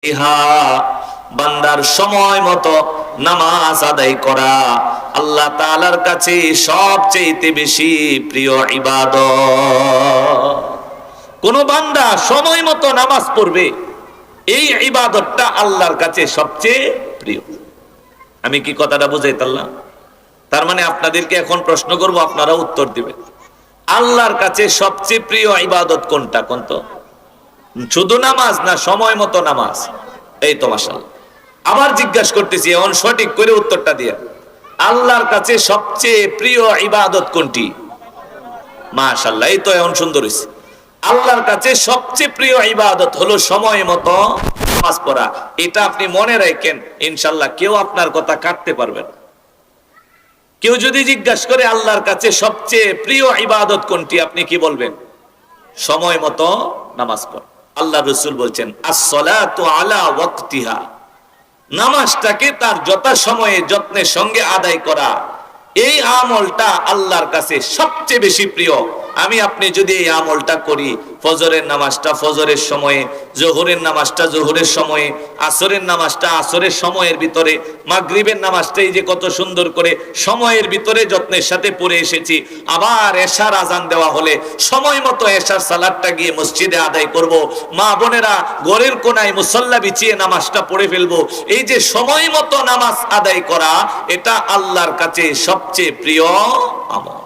ইহা বান্দার সময় মতো নামাজ আদায় করা আল্লাহ তাআলার কাছে সবচেয়ে বেশি প্রিয় ইবাদত। কোন বান্দা সময় মতো নামাজ পড়বে, এই ইবাদতটা আল্লাহর কাছে সবচেয়ে প্রিয়। আমি কি কথাটা বুঝাই পারলাম? তার মানে আপনাদেরকে এখন প্রশ্ন করব, আপনারা উত্তর দিবেন। আল্লাহর কাছে সবচেয়ে প্রিয় ইবাদত কোনটা? কোন তো শুধু নামাজ না সময় মতো নামাজ? এই তো মাশাআল্লাহ। আবার জিজ্ঞাসা করতেছি, এখন সঠিক করে উত্তরটা দিয়ে। আল্লাহর কাছে সবচেয়ে প্রিয় ইবাদত কোনটি? মাশাআল্লাহ, এই তো এখন সুন্দর হইছে। আল্লাহর কাছে সবচেয়ে প্রিয় ইবাদত হলো সময় মতো নামাজ পড়া। এটা আপনি মনে রাখেন, ইনশাআল্লাহ কেউ আপনার কথা কাটতে পারবে না। কেউ যদি জিজ্ঞাসা করে আল্লাহর কাছে সবচেয়ে প্রিয় ইবাদত কোনটি, আপনি কি বলবেন? সময় মতো নামাজ পড়া। আল্লাহ রাসূল বলছেন, আস-সালাতু আলা ওয়াক্তিহা, নামাজটাকে তার যথাসময়ে যত্নের সঙ্গে আদায় করা, এই আমলটা আল্লাহর কাছে সবচেয়ে বেশি প্রিয়। আমি আপনি যদি এই আমলটা করি, ফজরের নামাজটা ফজরের সময়ে, জোহরের নামাজটা জোহরের সময়ে, আসরের নামাজটা আসরের সময়ের ভিতরে, মাগরিবের নামাজটা এই যে কত সুন্দর করে সময়ের ভিতরে যত্নের সাথে পড়ে এসেছি, আবার এশার আজান দেওয়া হলে সময় মতো এশার সালাতটা গিয়ে মসজিদে আদায় করব, মা বোনেরা ঘরের কোনায় মুসল্লা বিছিয়ে নামাজটা পড়ে ফেলবো। এই যে সময় মতো নামাজ আদায় করা, এটা আল্লাহর কাছে সবচেয়ে প্রিয় আমল।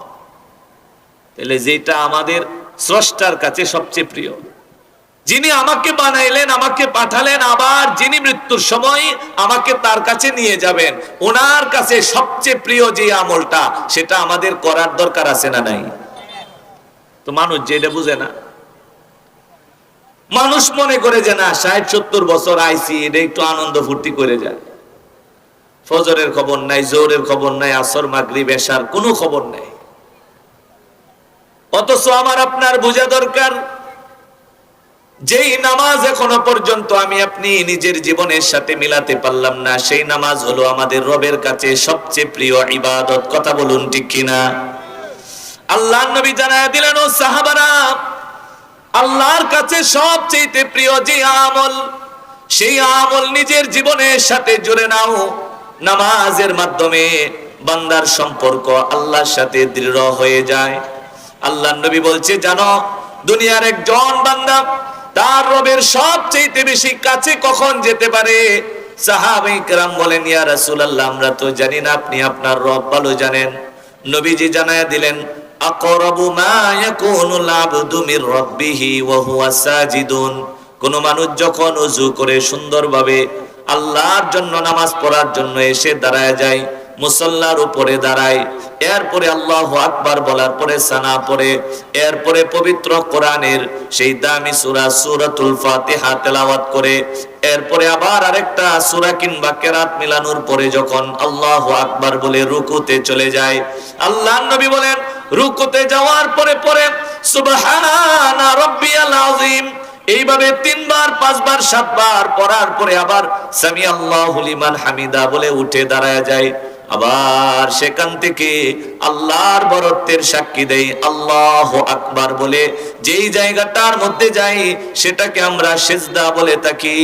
তাহলে যেটা আমাদের স্রষ্টার কাছে সবচেয়ে প্রিয়, যিনি আমাকে বানাইলেন, আমাকে পাঠালেন, আবার যিনি মৃত্যুর সময় আমাকে তার কাছে নিয়ে যাবেন, ওনার কাছে সবচেয়ে প্রিয় যে আমলটা, সেটা আমাদের করার দরকার আছে না নাই? তো মানুষ যেটা বুঝে না, মানুষ মনে করে যে না 60-70 বছর আইছি, এটা একটু আনন্দ ফুর্তি করে যায়। ফজরের খবর নাই, জোহরের খবর নাই, আসর মাগরিব এশার কোনো খবর নাই। অথচ আমার আপনার বোঝা দরকার, যেই নামাজ এখনো পর্যন্ত আমি আপনি নিজের জীবনের সাথে মিলাতে পারলাম না, সেই নামাজ হলো আমাদের রবের কাছে সবচেয়ে প্রিয় ইবাদত। কথা বলুন ঠিক কিনা? আল্লাহর নবী জানায়া দিলেন, ও সাহাবারা, আল্লাহর কাছে সবচেয়ে প্রিয় যে আমল, সেই আমল নিজের জীবনের সাথে জুড়ে নাও। নামাজের মাধ্যমে বান্দার সম্পর্ক আল্লাহর সাথে দৃঢ় হয়ে যায়। আল্লাহর নবী বলছে, জানো দুনিয়ার একজন বান্দা তার রবের সবচেয়ে বেশি কাছে কখন যেতে পারে? সাহাবায়ে কেরাম বলেন, ইয়া রাসূলুল্লাহ, আমরা তো জানি না, আপনি আপনার রব ভালো জানেন। নবীজি জানায়া দিলেন, আকরাবু মা ইয়াকুনুল আবদু মির রাব্বিহি ওয়া হুয়া সাজিদুন, কোন মানুষ যখন ওযু করে সুন্দরভাবে আল্লাহর জন্য নামাজ পড়ার জন্য এসে দাঁড়ায় যায়, মুসাল্লার উপরে দাঁড়ায়, এরপরে আল্লাহু আকবার বলার পরে সানা পড়ে, এরপরে পবিত্র কোরআনের সেই দামি সূরা সূরাতুল ফাতিহা তেলাওয়াত করে, এরপরে আবার আরেকটা সূরা কিংবা কেরাত মিলানোর পরে যখন আল্লাহু আকবার বলে রুকুতে চলে যায়, আল্লাহর নবী বলেন, রুকুতে যাওয়ার পরে পরে সুবহানা রাব্বিয়াল আযীম এইভাবে 3 বার 5 বার 7 বার পড়ার পরে আবার সামি আল্লাহু লিমান হামিদা বলে উঠে দাঁড়ায় যায়। আবার সেখান থেকে আল্লাহর বরত্বের সাক্ষী দেয়, আল্লাহু আকবার বলে যেই জায়গাটার মধ্যে যাই, সেটাকে আমরা সিজদা বলে থাকি।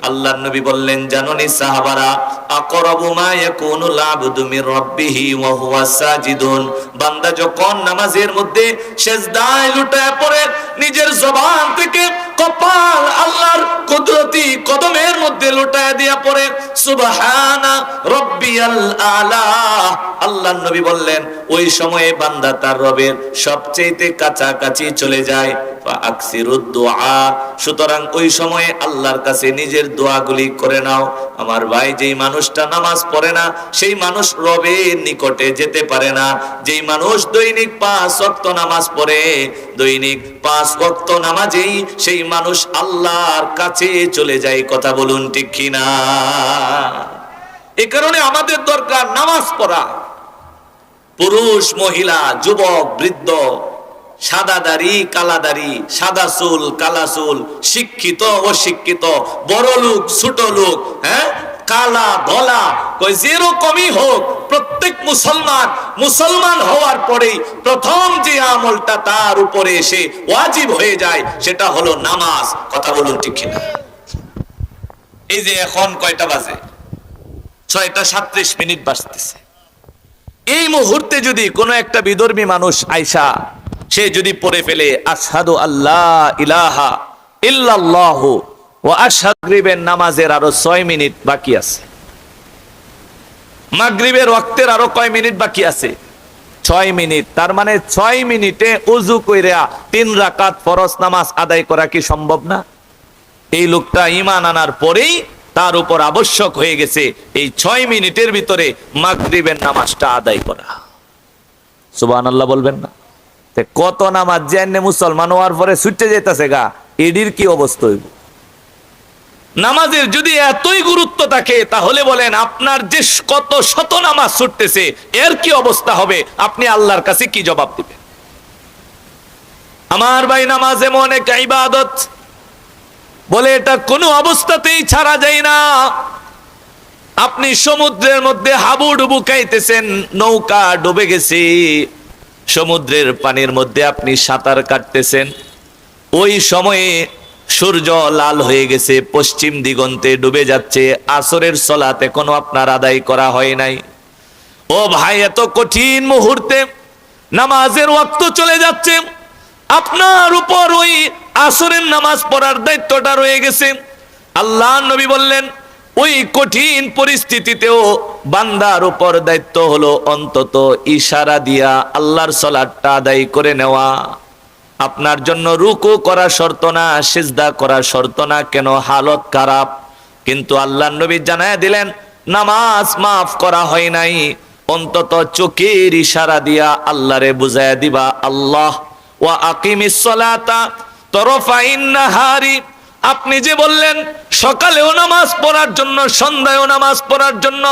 আল্লাহর নবী বললেন, জানোনি সাহাবারা, আকরাবু মা ইয়াকুনুল আবদু মির রাব্বিহি ওয়া হুয়া সাজিদুন, বান্দা যখন নামাজের মধ্যে সিজদায় লুটায় পড়ে, নিজের জবান থেকে কপাল আল্লাহর কুদরতি কদমের মধ্যে লুটায় দিয়া পড়ে সুবহানা রাব্বিয়াল আলা, আল্লাহর নবী বললেন, ওই সময়ে বান্দা তার রবের সবচেয়ে কাছাকাছি চলে যায়। ফাআকসিরুদ দুআ, সুতরাং ওই সময়ে আল্লাহর কাছে নিজের দোয়াগুলি করে নাও। আমার ভাই, যেই মানুষটা নামাজ পড়ে না, সেই মানুষ রবের নিকটে যেতে পারে না। যেই মানুষ দৈনিক 5 ওয়াক্ত নামাজ পড়ে, দৈনিক 5 ওয়াক্ত নামাজেই সেই মানুষ আল্লাহর কাছে চলে যায়। কথা বলুন ঠিক কিনা? এই কারণে আমাদের দরকার নামাজ পড়া। পুরুষ, মহিলা, যুবক, বৃদ্ধ, সাদা দাড়ি, কালা দাড়ি, সাদা চুল, কালা চুল, শিক্ষিত, অশিক্ষিত, বড় লোক, ছোট লোক, হ্যাঁ, কালা ধলা, কই যেরকমই হোক, প্রত্যেক মুসলমান হওয়ার পরেই প্রথম যে আমলটা তার উপরে এসে ওয়াজিব হয়ে যায়, সেটা হলো নামাজ। কথা বলুন ঠিক কিনা? এই যে এখন কয়টা বাজে? 6:37 বাজতেছে। এই মুহূর্তে যদি কোনো একটা বিধর্মী মানুষ আইসা সে যদি পড়ে ফেলে আশহাদু আল্লাহ ইলাহা ইল্লাল্লাহু ওয়া আশহাদু, মাগরিবের নামাজের আরো 6 মিনিট বাকি আছে। মাগরিবের ওয়াক্তের আরো কয় মিনিট বাকি আছে? 6 মিনিট। তার মানে 6 মিনিটে ওযু কইরা 3 রাকাত ফরজ নামাজ আদায় করা কি সম্ভব না? এই লোকটা ঈমান আনার পরেই তার উপর আবশ্যক হয়ে গেছে এই 6 মিনিটের ভিতরে মাগরিবের নামাজটা আদায় করা। সুবহানাল্লাহ বলবেন না? কত নামাজ জেনে মুসলমান হওয়ার পরে ছুটে যেতেছে গা, এডির কি অবস্থা হইব? নামাজের যদি এতই গুরুত্ব থাকে তাহলে বলেন আপনার যে কত শত নামাজ ছুটতেছে এর কি অবস্থা হবে? আপনি আল্লাহর কাছে কি জবাব দিবেন? আমার ভাই, নামাজ এমন একটা ইবাদত, বলে এটা কোনো অবস্থাতেই ছাড়া যায় না। আপনি সমুদ্রের মধ্যে হাবুডুবু খাইতেছেন, নৌকা ডুবে গেছে, সমুদ্রের পানির মধ্যে আপনি সাঁতার কাটতেছেন, ওই সময়ে সূর্য লাল হয়ে গেছে, পশ্চিম দিগন্তে ডুবে যাচ্ছে, আসরের সালাত এখনো আপনার আদায় করা হয় নাই। ও ভাই, এত কঠিন মুহূর্তে নামাজের ওয়াক্ত চলে যাচ্ছে, আপনার উপর ওই আসরের নামাজ পড়ার দায়িত্বটা রয়ে গেছে। আল্লাহ নবী বললেন ওই কঠিন পরিস্থিতিতেও বান্দার উপর দায়িত্ব হলো অন্তত ইশারা দিয়া আল্লাহর সালাতটা আদায় করে নেওয়া। আপনার জন্য রুকু করা শর্ত না, সিজদা করা শর্ত না, কেন? হালত খারাপ। কিন্তু আল্লাহ নবী জানায় দিলেন নামাজ মাফ করা হয় নাই, অন্তত চোখের ইশারা দিয়া আল্লাহরে বুঝায়া দিবা আল্লাহ ওয়া আকিমিস সালাতা তরফাইন নাহারি। আপনি যে বললেন সকালেও নামাজ পড়ার জন্য, সন্ধ্যায়ও নামাজ পড়ার জন্য,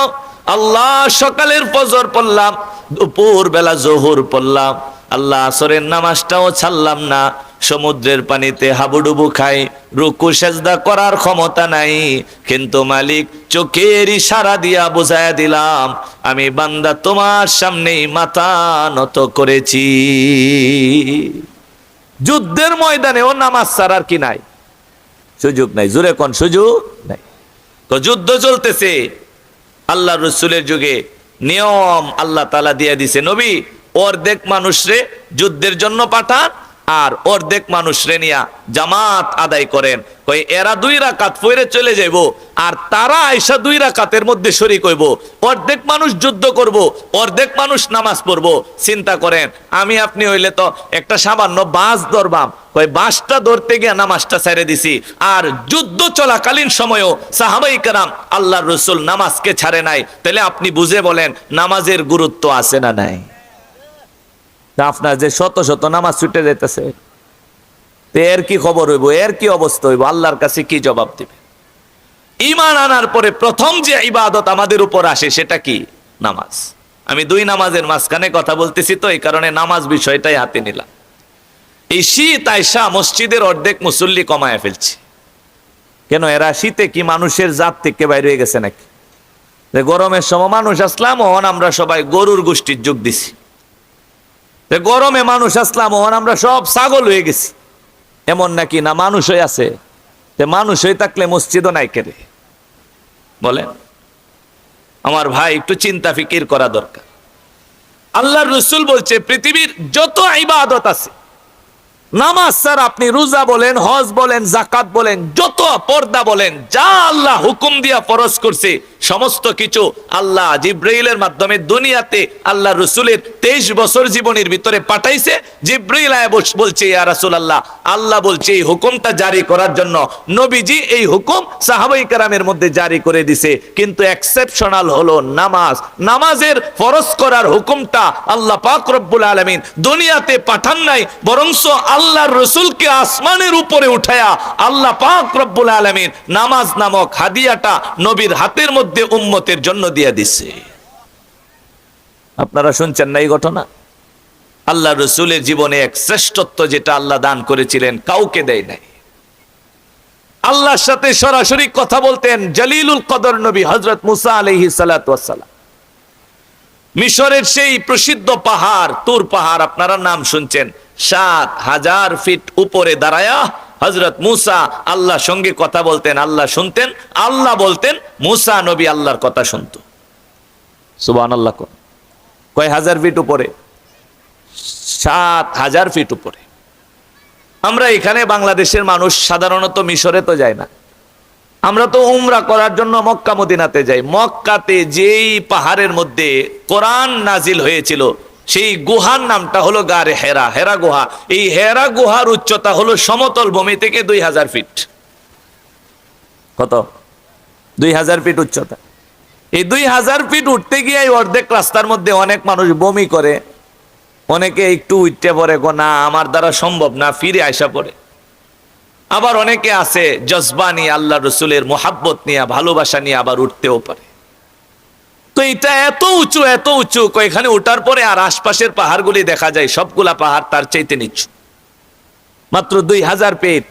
আল্লাহ সকালের ফজর পড়লাম, দুপুর বেলা জোহর পড়লাম, আল্লাহ আসরের নামাজটাও ছাড়লাম না, সমুদ্রের পানিতে হাবুডুবু খাই, রুকু সেজদা করার ক্ষমতা নাই, কিন্তু মালিক চোখের ইশারা দিয়া বুঝায়া দিলাম আমি বান্দা তোমার সামনেই মাথা নত করেছি। যুদ্ধের ময়দানেও নামাজ ছাড়ার কি নাই? সুযোগ নাই। জোরে কোন সুযোগ নাই? তো যুদ্ধ চলতেছে, আল্লাহ রসুলের যুগে নিয়ম আল্লাহ তাআলা দিয়ে দিছে, নবী অর্ধেক মানুষরে যুদ্ধের জন্য পাঠান আর অর্ধেক মানুষরে নিয়া জামাত আদায় করেন। কই এরা 2 রাকাত পড়ে চলে যাইব আর তারা আয়েশা 2 রাকাতের মধ্যে শরীক হইব, অর্ধেক মানুষ যুদ্ধ করব, অর্ধেক মানুষ নামাজ পড়বো। চিন্তা করেন, আমি আপনি হইলে তো একটা সামান্য বাঁশ ধরবাম, কই বাঁশটা ধরতে গিয়ে নামাজটা ছেড়ে দিছি। আর যুদ্ধ চলাকালীন সময়ও সাহাবাই কেরাম আল্লাহর রসুল নামাজকে ছাড়ে নাই। তাহলে আপনি বুঝে বলেন নামাজের গুরুত্ব আছে না নাই? আপনার যে শত শত নামাজ ছুটে যেতেছে, এর কি খবর হইব? এর কি অবস্থা হইব? আল্লাহর কাছে কি জবাব দিবে? ঈমান আনার পরে প্রথম যে ইবাদত আমাদের উপর আসে সেটা কি? নামাজ। আমি 2 নামাজের মাঝখানে কথা বলতেছি, তো এই কারণে নামাজ বিষয়টাই হাতে নিলাম। এই শীত আয়সা মসজিদের অর্ধেক মুসল্লি কমায় ফেলছে কেন? এরা শীতে কি মানুষের জাত থেকে বাইরে হয়ে গেছে নাকি? যে গরমের সময় মানুষ আসলাম, ওহন আমরা সবাই গরুর গোষ্ঠীর যোগ দিছি। গরমে মানুষ আসলাম, ওহন আমরা সব ছাগল হয়ে গেছি, এমন নাকি? না, মানুষ হয়ে আছে। মানুষ হয়ে থাকলে মসজিদও নাই কেড়ে বলেন? আমার ভাই, একটু চিন্তা ফিকির করা দরকার। আল্লাহর রাসূল বলছে পৃথিবীর যত ইবাদত আছে, নামাজ স্যার আপনি রোজা বলেন, হজ বলেন, যাকাত বলেন, যত পর্দা বলেন, যা আল্লাহ হুকুম দিয়া ফরজ করছে সমস্ত কিছু আল্লাহ জিব্রাইলের মাধ্যমে দুনিয়াতে আল্লাহ রাসূলের 23 বছর জীবনের ভিতরে পাঠাইছে। জিব্রাইল আয়া বলছে ইয়া রাসূলুল্লাহ, আল্লাহ বলছে এই হুকুমটা জারি করার জন্য। নবীজি এই হুকুম সাহাবায়ে কেরামের মধ্যে জারি করে দিছে, কিন্তু এক্সেপশনাল হলো নামাজ। নামাজের ফরজ করার হুকুমটা আল্লাহ পাক রব্বুল আলামিন দুনিয়াতে পাঠান নাই, বরংস আল্লাহর রাসূলকে আসমানের উপরে উঠায়া আল্লাহ পাক রব্বুল আলামিন নামাজ নামক হাদিয়াটা নবীর হাতের মধ্যে উম্মতের জন্য দিয়ে দিছে। আপনারা শুনছেন না এই ঘটনা? আল্লাহ রাসূলের জীবনে এক শ্রেষ্ঠত্ব যেটা আল্লাহ দান করেছিলেন কাউকে দেয় নাই। আল্লাহর সাথে সরাসরি কথা বলতেন জলিলুল কদর নবী হযরত মুসা আলাইহিস সালাতু ওয়াস সালাম। মিশরের সেই প্রসিদ্ধ পাহাড় তুর পাহাড়, আপনারা নাম শুনছেন, 7000 ফিট উপরে দাঁড়ায়া হযরত মূসা আল্লাহর সঙ্গে কথা বলতেন, আল্লাহ শুনতেন, আল্লাহ বলতেন, মূসা নবী আল্লাহর কথা শুনতো। সুবহানাল্লাহ। কয় হাজার ফিট উপরে? ৭,০০০ ফিট উপরে। আমরা এখানে বাংলাদেশের মানুষ সাধারণত মিশরে তো যায় না, আমরা তো উমরা করার জন্য মক্কা মদিনাতে যাই। মক্কাতে যেই পাহাড়ের মধ্যে কোরআন নাজিল হয়েছিল সেই গুহার নামটা হলো গারে হেরা, হেরা গুহা। এই হেরা গুহার উচ্চতা হলো সমতল ভূমি থেকে ২,০০০ ফিট। কত? ২,০০০ ফিট উচ্চতা। এই ২,০০০ ফিট উঠতে গিয়ে অর্ধেক রাস্তার মধ্যে অনেক মানুষ বমি করে, অনেকে একটু উঠতে পড়ে, না আমার দ্বারা সম্ভব না, ফিরে আসা পড়ে। আবার অনেকে আছে জজবা নিয়ে, আল্লাহ রসুলের মোহাব্বত নিয়ে, ভালোবাসা নিয়ে আবার উঠতেও পারে। তো এটা এত উঁচু, এত উঁচু, এখানে ওঠার পরে আর আশপাশের পাহাড়গুলি দেখা যায় সবগুলা পাহাড় তার চাইতে নিচু, মাত্র ২,০০০ ফিট।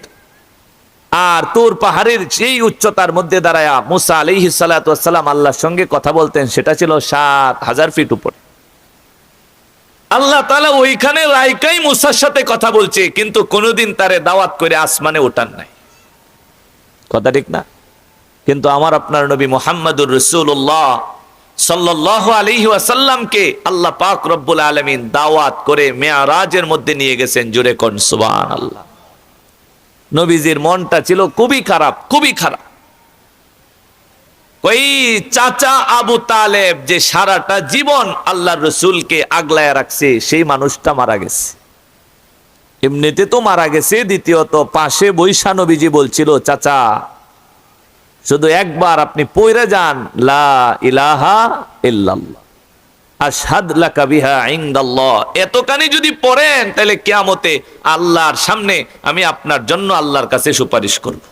আর তোর পাহাড়ের সেই উচ্চতার মধ্যে দাঁড়ায়া মুসা আলাইহিস সালাতু ওয়াস সালাম আল্লাহর সঙ্গে কথা বলতেন, সেটা ছিল ৭,০০০ ফিট উপরে। আল্লাহ তাআলা ওইখানে রাইকাই মুসার সাথে কথা বলছে, কিন্তু কোনোদিন তারে দাওয়াত করে আসমানে ওঠান নাই। কথা ঠিক না? কিন্তু আমার আপনার নবী মুহাম্মদুর রাসূলুল্লাহ সাল্লাল্লাহু আলাইহি ওয়াসাল্লামকে আল্লাহ পাক রব্বুল আলামিন দাওয়াত করে মেরাজের মধ্যে নিয়ে গেছেন। জোরে কোন সুবহানাল্লাহ। নবীজির মনটা ছিল খুবই খারাপ, খুবই খারাপ। ওই চাচা আবু তালেব যে সারাটা জীবন আল্লাহর রসুলকে আগলায় রাখছে, সেই মানুষটা মারা গেছে। এমনিতে তো মারা গেছে, দ্বিতীয়ত পাশে বৈশা নবীজি বলছিল, চাচা শুধু একবার আপনি পড়ে যান লা ইলাহা ইল্লাল্লাহ আশহাদু লাকা বিহা ইনদাল্লাহ, এতখানি যদি পড়েন তাহলে কিয়ামতে আল্লাহর সামনে আমি আপনার জন্য আল্লাহর কাছে সুপারিশ করব।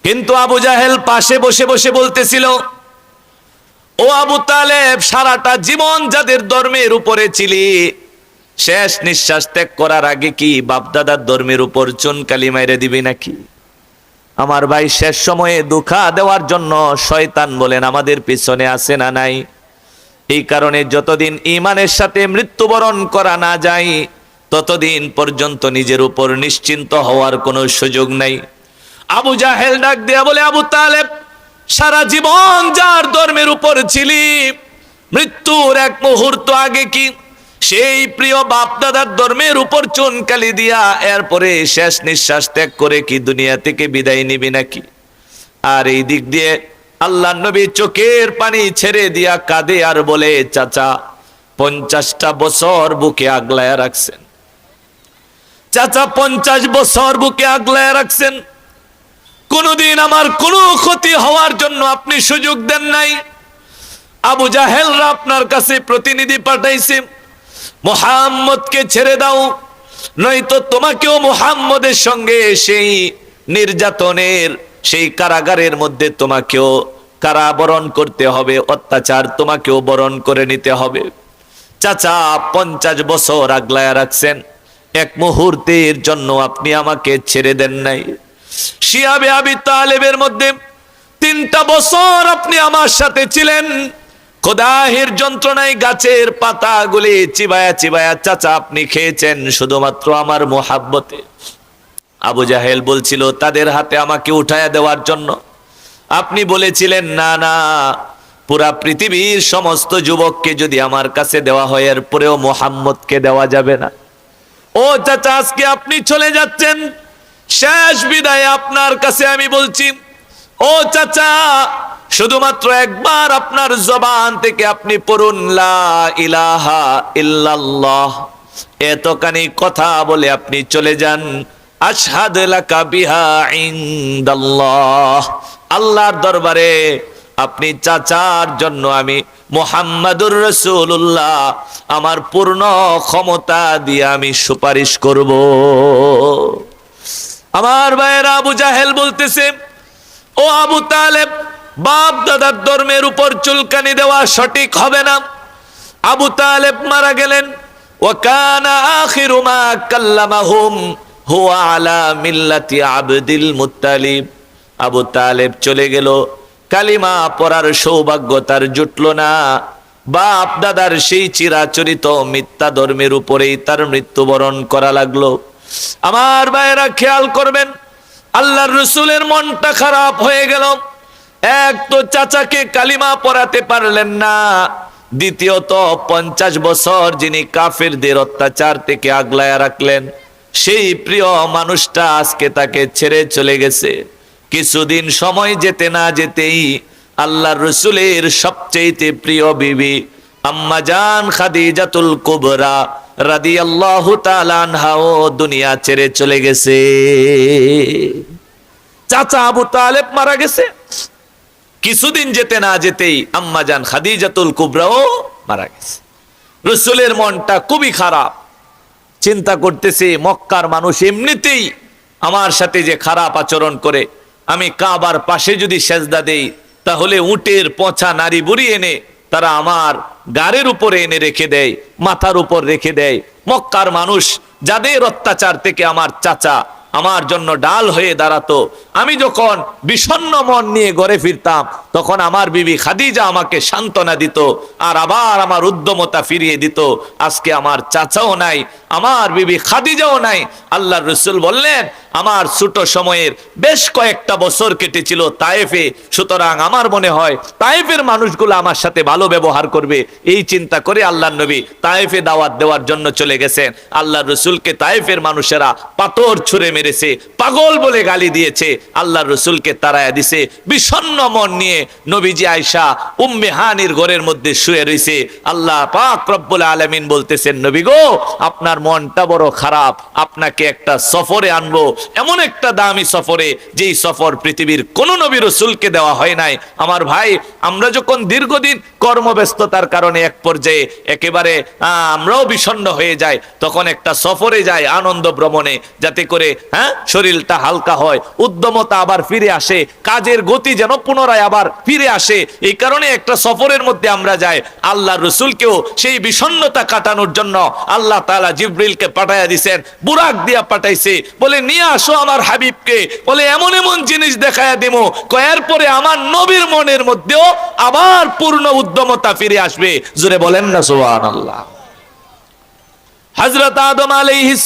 কিন্তু আবু জাহেল পাশে বসে বসে বলতেছিল, ও আবু তালেব, সারাটা জীবন যাদের ধর্মের উপরে ছিলি, শেষ নিঃশ্বাস ত্যাগ করার আগে কি বাপদাদার ধর্মের উপর চুনকালি মাইরে দিবি নাকি? আমার ভাই, শেষ সময়ে ধোঁকা দেওয়ার জন্য শয়তান বলেন আমাদের পিছনে আছে না নাই? এই কারণে যতদিন ঈমানের সাথে মৃত্যুবরণ করা না যায় ততদিন পর্যন্ত নিজের উপর নিশ্চিন্ত হওয়ার কোনো সুযোগ নাই। আবু জাহেল ডাক দেয়া বলে, আবু তালেব, সারা জীবন যার ধর্মের উপর ছিলি, মৃত্যুর এক মুহূর্ত আগে কি সেই প্রিয় বাপদাদার ধর্মের উপর চুনকালি দিয়া এরপরে শেষ নিঃশ্বাস ত্যাগ করে কি দুনিয়া থেকে বিদায় নিবি নাকি? আর এই দিক দিয়ে আল্লাহ নবী চোখের পানি ছেড়ে দিয়া কাঁদে আর বলে, চাচা 50টা বছর বুকে আগলায় রাখছেন, চাচা 50 বছর বুকে আগলায় রাখছেন, কোনদিন আমার কোনো ক্ষতি হওয়ার জন্য আপনি সুযোগ দেন নাই। আবু জাহেলরা আপনার কাছে প্রতিনিধি পাঠাইছে, মুহাম্মদকে ছেড়ে দাও, নয়তো তোমাকেও মুহাম্মদের সঙ্গে সেই নির্যাতনের সেই কারাগারের মধ্যে তোমাকেও কারাবরণ করতে হবে, অত্যাচার তোমাকেও বরণ করে নিতে হবে। চাচা 50 বছর আগলায় রাখছেন, এক মুহূর্তের জন্য আপনি আমাকে ছেড়ে দেন নাই। শিয়াবে আবি তালেবের মধ্যে 3টা বছর আপনি আমার সাথে ছিলেন, খোদাহের যন্ত্রণায় গাছের পাতাগুলি চিবায়া চিবায়া চাচা আপনি খেয়েছেন শুধুমাত্র আমার মোহাব্বতে। আবু জাহেল বলছিল তাদের হাতে আমাকে উঠায়া দেওয়ার জন্য, আপনি বলেছিলেন না না, পুরা পৃথিবীর সমস্ত যুবককে যদি আমার কাছে দেওয়া হয় এরপরেও মোহাম্মদকে দেওয়া যাবে না। ও চাচা, আজকে আপনি চলে যাচ্ছেন, শেষ বিদায় আপনার কাছে আমি বলছি, ও চাচা, শুধুমাত্র একবার আপনার জবান থেকে আপনি পড়ুন লা ইলাহা ইল্লাল্লাহ, এতখানি কথা বলে আপনি চলে যান। আশহাদু লাকা বিহা ইনদাল্লাহ, আল্লাহর দরবারে আপনি চাচার জন্য আমি মুহাম্মাদুর রাসূলুল্লাহ আমার পূর্ণ ক্ষমতা দিয়ে আমি সুপারিশ করব। আমার ভাইয়েরা, আবু জাহেল বলতেছে, ও আবু তালেব, বাপ দাদার ধর্মের উপর চুলকানি দেওয়া সঠিক হবে না। আবু তালেব মারা গেলেন, ওয়া কানা আখিরু মা কাল্লামাহুম হুয়া আলা মিল্লাতি আবদিল মুত্তালিব। আবু তালেব চলে গেল, কালিমা পড়ার সৌভাগ্য তার জুটল না, বাপ দাদার সেই চিরাচরিত মিথ্যা ধর্মের উপরেই তার মৃত্যুবরণ করা লাগলো। আমার ভাইয়েরা খেয়াল করবেন, আল্লাহর রাসূলের মনটা খারাপ হয়ে গেল। এক তো চাচাকে কালিমা পড়াতে পারলেন না, দ্বিতীয়ত 50 বছর যিনি কাফেরদের অত্যাচার থেকে আগলায়া রাখলেন, সেই প্রিয় মানুষটা আজকে তাকে ছেড়ে চলে গেছে। কিছুদিন সময় যেতে না যেতেই আল্লাহর রাসূলের সবচেয়ে প্রিয় বিবি আম্মা জান খাদিজাতুল কুবরা রাদিয়াল্লাহু তাআলা আনহা ও দুনিয়া ছেড়ে চলে গেছে। চাচা আবু তালেব মারা গেছে, কিছুদিন যেতে না যেতেই আম্মা জান খাদিজাতুল কুবরাও মারা গেছে। রাসূলের মনটা খুবই খারাপ, চিন্তা করতেছে মক্কার মানুষ এমনিতেই আমার সাথে যে খারাপ আচরণ করে, আমি কাবার পাশে যদি সেজদা দেই তাহলে উটের পচা নারী বুড়ি এনে তারা আমার গাড়ির উপরে এনে রেখে দেয়, মাথার উপর রেখে দেয়। মক্কার মানুষ যাদের অত্যাচার থেকে আমার চাচা আমার জন্য ডাল হয়ে দাঁড়াতো, আমি যখন বিষণ্ণ মন নিয়ে ঘরে ফিরতাম তখন আমার বিবি খাদিজা আমাকে সান্ত্বনা দিত আর আবার আমার উদ্যমতা ফিরিয়ে দিত। আজকে আমার চাচাও নাই, আমার বিবি খাদিজাও নাই। আল্লাহর রাসূল বললেন আমার ছোট সময়ের বেশ কয়েকটা বছর কেটেছিল তায়েফে, সুতরাং আমার মনে হয় তায়েফের মানুষগুলো আমার সাথে ভালো ব্যবহার করবে, এই চিন্তা করে আল্লাহর নবী তায়েফে দাওয়াত দেওয়ার জন্য চলে গেছেন। আল্লাহর রাসূলকে তায়েফের মানুষেরা পাথর ছুঁড়ে মেরেছে, পাগল বলে গালি দিয়েছে, আল্লাহর রাসূলকে তাড়ায়া দিছে। বিষণ্ণ মন নিয়ে নবীজি আয়েশা উম্মে হানির ঘরের মধ্যে শুয়ে রইছে। আল্লাহ পাক রব্বুল আলামিন বলতেছেন, নবী গো আপনার মনটা বড় খারাপ, আপনাকে একটা সফরে আনবো, এমন একটা দামি সফরে যেই সফর পৃথিবীর কোন নবী রাসূলকে দেওয়া হয় নাই। আমার ভাই, আমরা যখন দীর্ঘদিন কর্মব্যস্ততার কারণে এক পর্যায়ে একেবারে আমরাও বিষণ্ণ হয়ে যাই, তখন একটা সফরে যাই আনন্দ ভ্রমণে, যাতে করে শরীরটা হালকা হয়, উদ্যমতা আবার ফিরে আসে, কাজের গতি যেন পুনরায় আবার ফিরে আসে। এই কারণে একটা সফরের মধ্যে আমরা যাই। আল্লাহর রাসূলকেও সেই বিষণ্ণতা কাটানোর জন্য আল্লাহ তাআলা জিবরিলকে পাঠাইয়া দিয়েছেন, বুরাক দিয়া পাঠাইছে, বলে নিয়ে আসো আমার হাবিবকে, বলে এমন এমন জিনিস দেখায়া দেবো, কয়ার পরে আমার নবীর মনের মধ্যেও আবার পূর্ণ উদ্যমতা ফিরে আসবে। জোরে বলেন না সুবহানাল্লাহ। হযরত আদম আলাইহিস